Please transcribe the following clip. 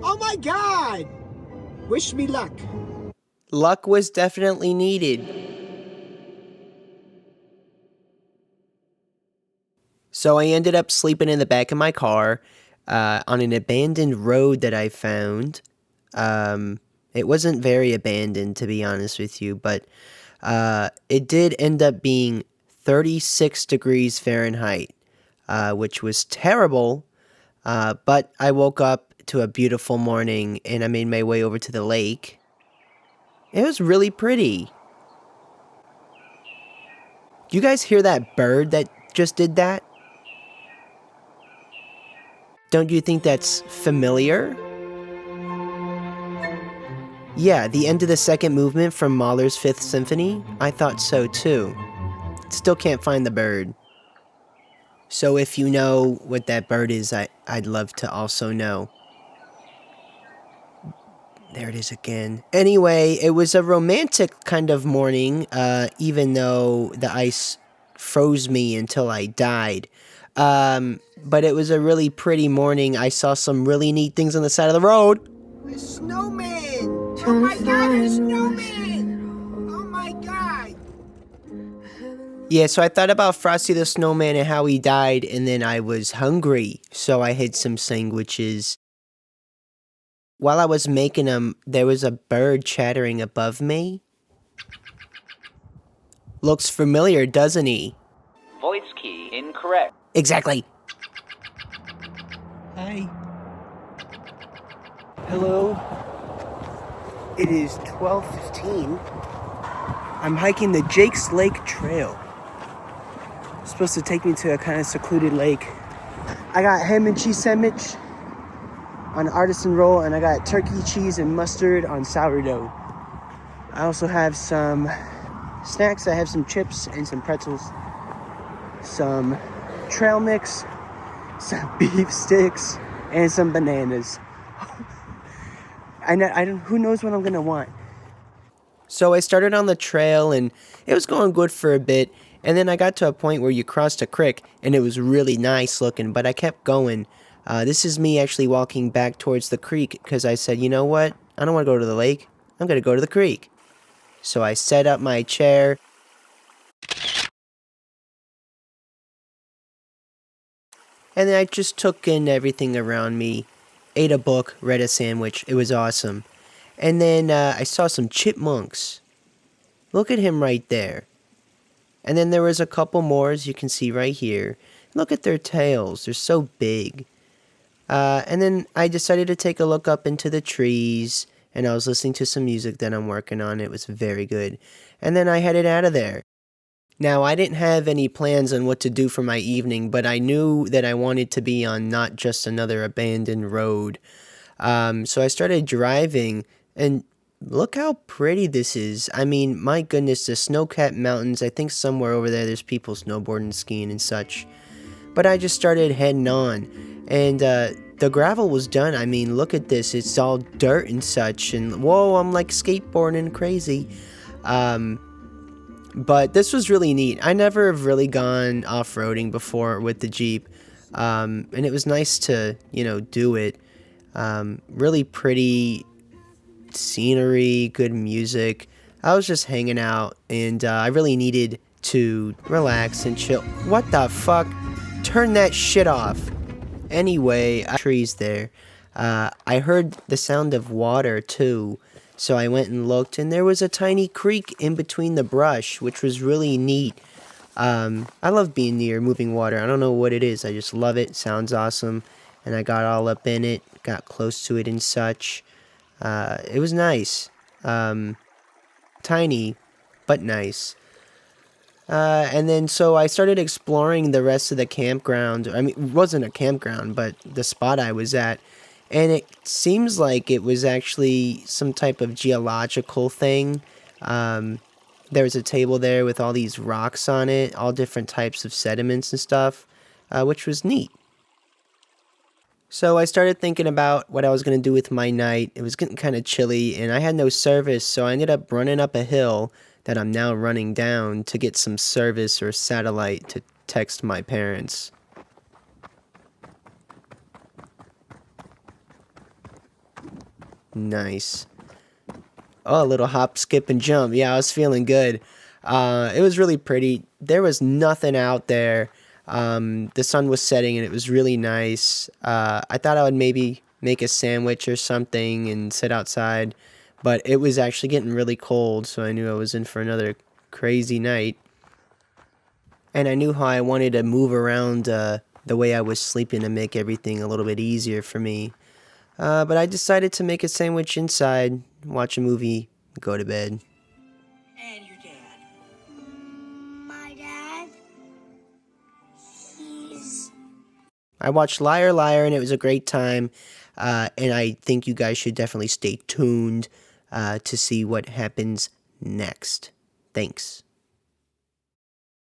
Oh my god! Wish me luck. Luck was definitely needed. So I ended up sleeping in the back of my car on an abandoned road that I found. It wasn't very abandoned, to be honest with you, but it did end up being 36 degrees Fahrenheit, which was terrible. But I woke up to a beautiful morning and I made my way over to the lake. It was really pretty. Do you guys hear that bird that just did that? Don't you think that's familiar? Yeah, the end of the second movement from Mahler's Fifth Symphony? I thought so too. Still can't find the bird. So if you know what that bird is, I'd love to also know. There it is again. Anyway, it was a romantic kind of morning, even though the ice froze me until I died. But it was a really pretty morning. I saw some really neat things on the side of the road. A snowman! Oh my god, a snowman! Oh my god! Yeah, so I thought about Frosty the Snowman and how he died, and then I was hungry, so I had some sandwiches. While I was making them, there was a bird chattering above me. Looks familiar, doesn't he? Voice key incorrect. Exactly. Hi. Hello. It is 12:15. I'm hiking the Jake's Lake Trail. It's supposed to take me to a kind of secluded lake. I got ham and cheese sandwich on artisan roll, and I got turkey, cheese, and mustard on sourdough. I also have some snacks. I have some chips and some pretzels, some trail mix, some beef sticks, and some bananas. I don't. Who knows what I'm gonna want? So I started on the trail, and it was going good for a bit. And then I got to a point where you crossed a creek, and it was really nice looking. But I kept going. This is me actually walking back towards the creek because I said, you know what? I don't want to go to the lake. I'm gonna go to the creek. So I set up my chair. And then I just took in everything around me, ate a book, read a sandwich. It was awesome. And then I saw some chipmunks. Look at him right there. And then there was a couple more, as you can see right here. Look at their tails. They're so big. And then I decided to take a look up into the trees. And I was listening to some music that I'm working on. It was very good. And then I headed out of there. Now, I didn't have any plans on what to do for my evening, but I knew that I wanted to be on not just another abandoned road. So I started driving, and look how pretty this is. I mean, my goodness, the snow-capped mountains. I think somewhere over there there's people snowboarding, skiing, and such. But I just started heading on, and the gravel was done. I mean, look at this. It's all dirt and such, and whoa, I'm like skateboarding crazy. But this was really neat. I never have really gone off-roading before with the Jeep. And it was nice to, do it. Really pretty scenery, good music. I was just hanging out, and I really needed to relax and chill. What the fuck? Turn that shit off. Anyway, trees there. I heard the sound of water, too. So I went and looked, and there was a tiny creek in between the brush, which was really neat. I love being near moving water. I don't know what it is. I just love it. Sounds awesome. And I got all up in it, got close to it and such. It was nice. Tiny, but nice. And then so I started exploring the rest of the campground. I mean, it wasn't a campground, but the spot I was at. And it seems like it was actually some type of geological thing. There was a table there with all these rocks on it, all different types of sediments and stuff, which was neat. So I started thinking about what I was going to do with my night. It was getting kind of chilly, and I had no service, so I ended up running up a hill that I'm now running down to get some service or satellite to text my parents. Nice. Oh, a little hop, skip, and jump. Yeah, I was feeling good. It was really pretty. There was nothing out there. The sun was setting and it was really nice. I thought I would maybe make a sandwich or something and sit outside, but it was actually getting really cold, so I knew I was in for another crazy night. And I knew how I wanted to move around the way I was sleeping to make everything a little bit easier for me. But I decided to make a sandwich inside, watch a movie, go to bed. And your dad. My dad, he's I watched Liar Liar and it was a great time. And I think you guys should definitely stay tuned to see what happens next. Thanks.